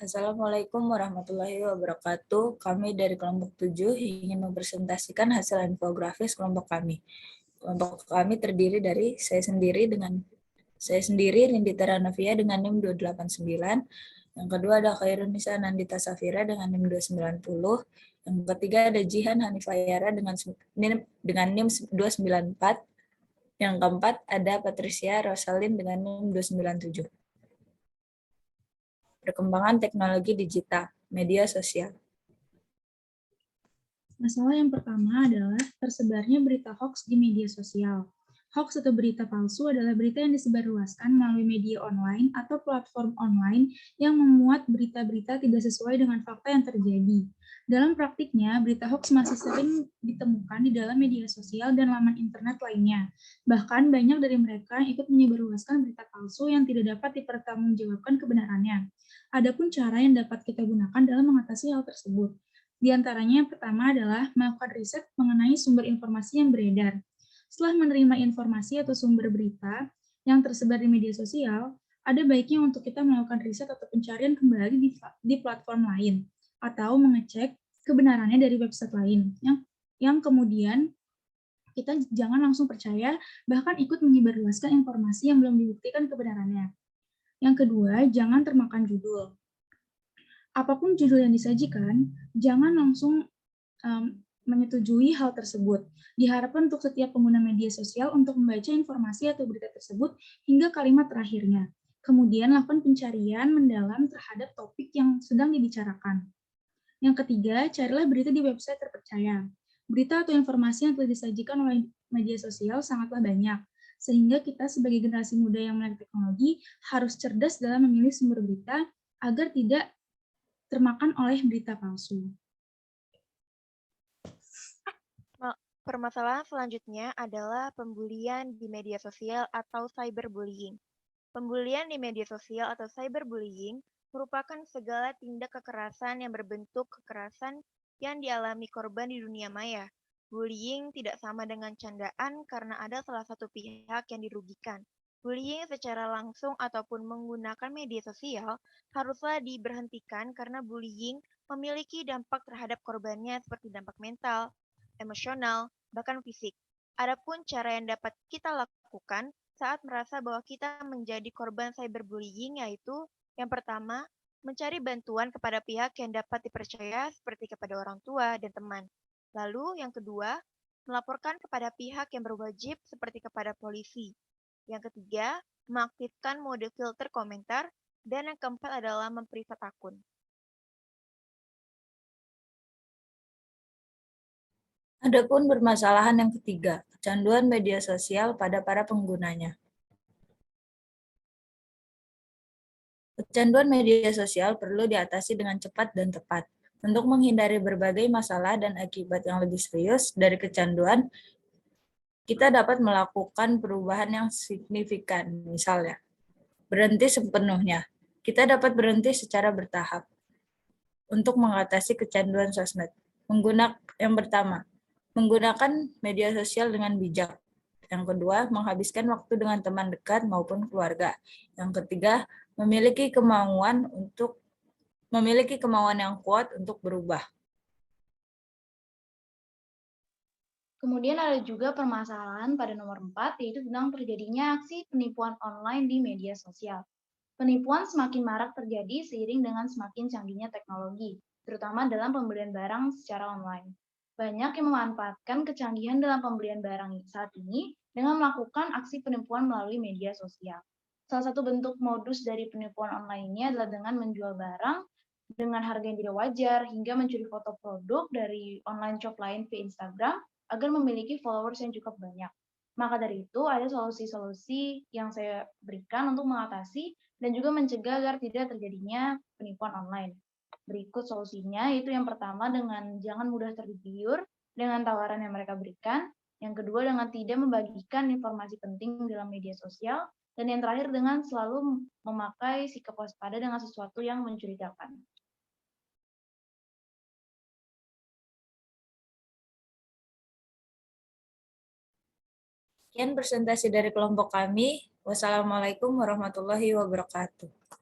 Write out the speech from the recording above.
Assalamualaikum warahmatullahi wabarakatuh. Kami dari kelompok 7 ingin mempresentasikan hasil infografis kelompok kami. Kelompok kami terdiri dari saya sendiri Nindita Ranavia dengan NIM 289. Yang kedua ada Khairunisa Nandita Safira dengan NIM 290. Yang ketiga ada Jihan Hanifayara dengan NIM 294. Yang keempat ada Patricia Rosalin dengan NIM 297. Perkembangan teknologi digital, media sosial. Masalah yang pertama adalah tersebarnya berita hoax di media sosial. Hoax atau berita palsu adalah berita yang disebarluaskan melalui media online atau platform online yang memuat berita-berita tidak sesuai dengan fakta yang terjadi. Dalam praktiknya, berita hoax masih sering ditemukan di dalam media sosial dan laman internet lainnya. Bahkan banyak dari mereka ikut menyebarluaskan berita palsu yang tidak dapat dipertanggungjawabkan kebenarannya. Adapun cara yang dapat kita gunakan dalam mengatasi hal tersebut. Di antaranya yang pertama adalah melakukan riset mengenai sumber informasi yang beredar. Setelah menerima informasi atau sumber berita yang tersebar di media sosial, ada baiknya untuk kita melakukan riset atau pencarian kembali di platform lain, atau mengecek kebenarannya dari website lain, yang kemudian kita jangan langsung percaya, bahkan ikut menyebarluaskan informasi yang belum dibuktikan kebenarannya. Yang kedua, jangan termakan judul. Apapun judul yang disajikan, jangan langsung menyetujui hal tersebut. Diharapkan untuk setiap pengguna media sosial untuk membaca informasi atau berita tersebut hingga kalimat terakhirnya. Kemudian lakukan pencarian mendalam terhadap topik yang sedang dibicarakan. Yang ketiga, carilah berita di website terpercaya. Berita atau informasi yang telah disajikan oleh media sosial sangatlah banyak, sehingga kita sebagai generasi muda yang melek teknologi harus cerdas dalam memilih sumber berita agar tidak termakan oleh berita palsu. Permasalahan selanjutnya adalah pembulian di media sosial atau cyberbullying. Pembulian di media sosial atau cyberbullying merupakan segala tindak kekerasan yang berbentuk kekerasan yang dialami korban di dunia maya. Bullying tidak sama dengan candaan karena ada salah satu pihak yang dirugikan. Bullying secara langsung ataupun menggunakan media sosial haruslah diberhentikan karena bullying memiliki dampak terhadap korbannya seperti dampak mental, emosional, bahkan fisik. Adapun cara yang dapat kita lakukan saat merasa bahwa kita menjadi korban cyberbullying yaitu yang pertama, mencari bantuan kepada pihak yang dapat dipercaya seperti kepada orang tua dan teman. Lalu yang kedua, melaporkan kepada pihak yang berwajib seperti kepada polisi. Yang ketiga, mengaktifkan mode filter komentar dan yang keempat adalah memprivat akun. Adapun permasalahan yang ketiga, kecanduan media sosial pada para penggunanya. Kecanduan media sosial perlu diatasi dengan cepat dan tepat. Untuk menghindari berbagai masalah dan akibat yang lebih serius dari kecanduan, kita dapat melakukan perubahan yang signifikan. Misalnya, berhenti sepenuhnya. Kita dapat berhenti secara bertahap untuk mengatasi kecanduan sosmed. Yang pertama, menggunakan media sosial dengan bijak. Yang kedua, menghabiskan waktu dengan teman dekat maupun keluarga. Yang ketiga, memiliki kemauan yang kuat untuk berubah. Kemudian ada juga permasalahan pada nomor 4, yaitu tentang terjadinya aksi penipuan online di media sosial. Penipuan semakin marak terjadi seiring dengan semakin canggihnya teknologi, terutama dalam pembelian barang secara online. Banyak yang memanfaatkan kecanggihan dalam pembelian barang saat ini dengan melakukan aksi penipuan melalui media sosial. Salah satu bentuk modus dari penipuan online ini adalah dengan menjual barang dengan harga yang tidak wajar hingga mencuri foto produk dari online shop lain via Instagram agar memiliki followers yang cukup banyak. Maka dari itu, ada solusi-solusi yang saya berikan untuk mengatasi dan juga mencegah agar tidak terjadinya penipuan online. Berikut solusinya, yaitu yang pertama dengan jangan mudah tergiur dengan tawaran yang mereka berikan. Yang kedua dengan tidak membagikan informasi penting dalam media sosial. Dan yang terakhir dengan selalu memakai sikap waspada dengan sesuatu yang mencurigakan. Sekian presentasi dari kelompok kami. Wassalamualaikum warahmatullahi wabarakatuh.